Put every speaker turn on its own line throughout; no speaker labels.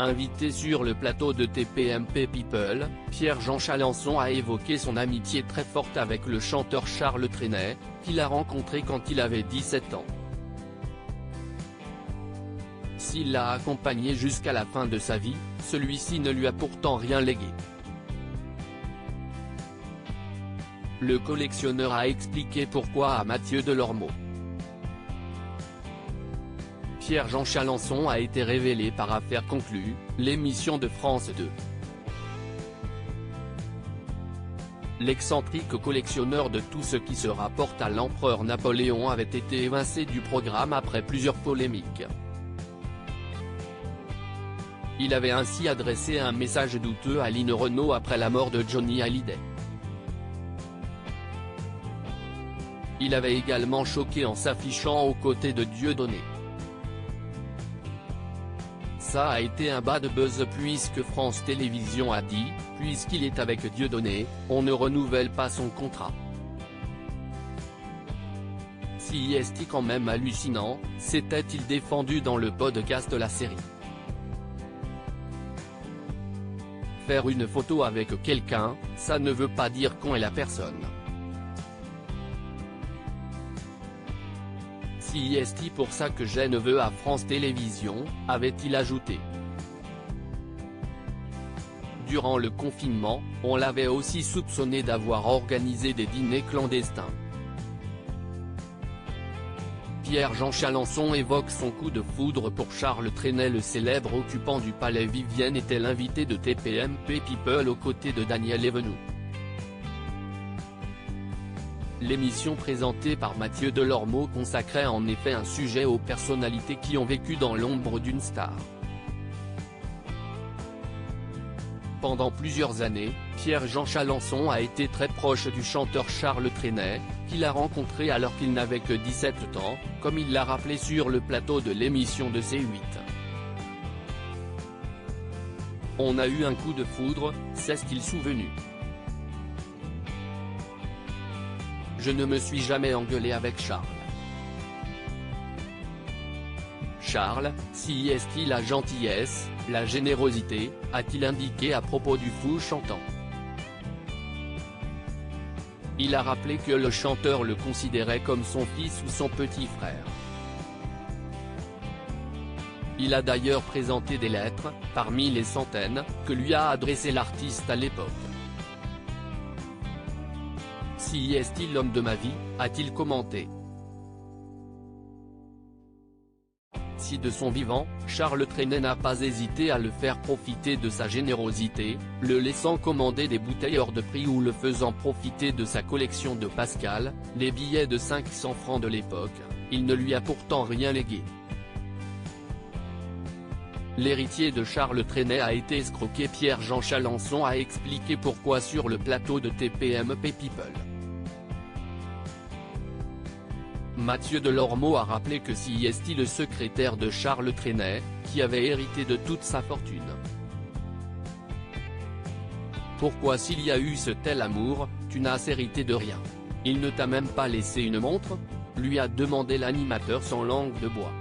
Invité sur le plateau de TPMP People, Pierre-Jean Chalancon a évoqué son amitié très forte avec le chanteur Charles Trenet, qu'il a rencontré quand il avait 17 ans. S'il l'a accompagné jusqu'à la fin de sa vie, celui-ci ne lui a pourtant rien légué. Le collectionneur a expliqué pourquoi à Mathieu Delormeau. Pierre-Jean Chalancon a été révélé par Affaires conclues, l'émission de France 2. L'excentrique collectionneur de tout ce qui se rapporte à l'empereur Napoléon avait été évincé du programme après plusieurs polémiques. Il avait ainsi adressé un message douteux à Lynn Renaud après la mort de Johnny Hallyday. Il avait également choqué en s'affichant aux côtés de Dieudonné. Ça a été un bad buzz puisque France Télévisions a dit, puisqu'il est avec Dieudonné, on ne renouvelle pas son contrat. Si est quand même hallucinant, s'était-il défendu dans le podcast de la série. Faire une photo avec quelqu'un, ça ne veut pas dire qu'on est la personne. Si est pour ça que j'ai neveu à France Télévisions, avait-il ajouté. Durant le confinement, on l'avait aussi soupçonné d'avoir organisé des dîners clandestins. Pierre-Jean Chalancon évoque son coup de foudre pour Charles Trenet. Le célèbre occupant du palais Vivienne était l'invité de TPMP People aux côtés de Daniel Evenou. L'émission présentée par Mathieu Delormeau consacrait en effet un sujet aux personnalités qui ont vécu dans l'ombre d'une star. Pendant plusieurs années, Pierre-Jean Chalancon a été très proche du chanteur Charles Trenet, qu'il a rencontré alors qu'il n'avait que 17 ans, comme il l'a rappelé sur le plateau de l'émission de C8. On a eu un coup de foudre, s'est-il souvenu. Je ne me suis jamais engueulé avec Charles. Charles, si est-il la gentillesse, la générosité, a-t-il indiqué à propos du fou chantant. Il a rappelé que le chanteur le considérait comme son fils ou son petit frère. Il a d'ailleurs présenté des lettres, parmi les centaines, que lui a adressé l'artiste à l'époque. Si est-il l'homme de ma vie, a-t-il commenté. Si de son vivant, Charles Trenet n'a pas hésité à le faire profiter de sa générosité, le laissant commander des bouteilles hors de prix ou le faisant profiter de sa collection de Pascal, les billets de 500 francs de l'époque, il ne lui a pourtant rien légué. L'héritier de Charles Trenet a été escroqué. Pierre-Jean Chalancon a expliqué pourquoi sur le plateau de TPMP People. Mathieu Delormeau a rappelé que si est le secrétaire de Charles Trenet, qui avait hérité de toute sa fortune. Pourquoi s'il y a eu ce tel amour, tu n'as hérité de rien. Il ne t'a même pas laissé une montre ? Lui a demandé l'animateur sans langue de bois.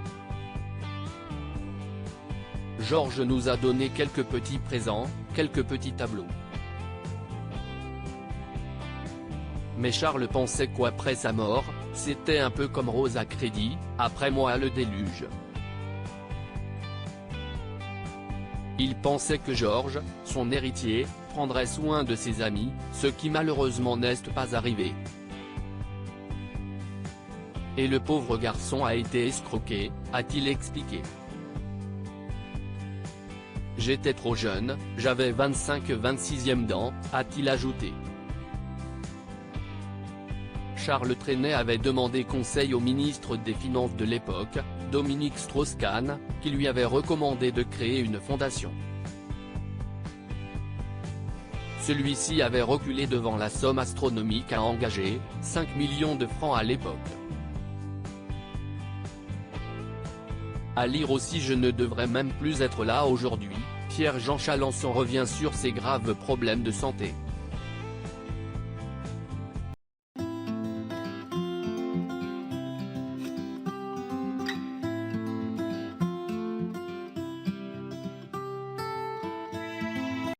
Georges nous a donné quelques petits présents, quelques petits tableaux. Mais Charles pensait qu'après sa mort, c'était un peu comme Rose à crédit, après moi le déluge. Il pensait que Georges, son héritier, prendrait soin de ses amis, ce qui malheureusement n'est pas arrivé. Et le pauvre garçon a été escroqué, a-t-il expliqué. J'étais trop jeune, j'avais 25-26e ans, a-t-il ajouté. Charles Trenet avait demandé conseil au ministre des Finances de l'époque, Dominique Strauss-Kahn, qui lui avait recommandé de créer une fondation. Celui-ci avait reculé devant la somme astronomique à engager, 5 millions de francs à l'époque. À lire aussi. Je ne devrais même plus être là aujourd'hui. Pierre-Jean Chalancon revient sur ses graves problèmes de santé.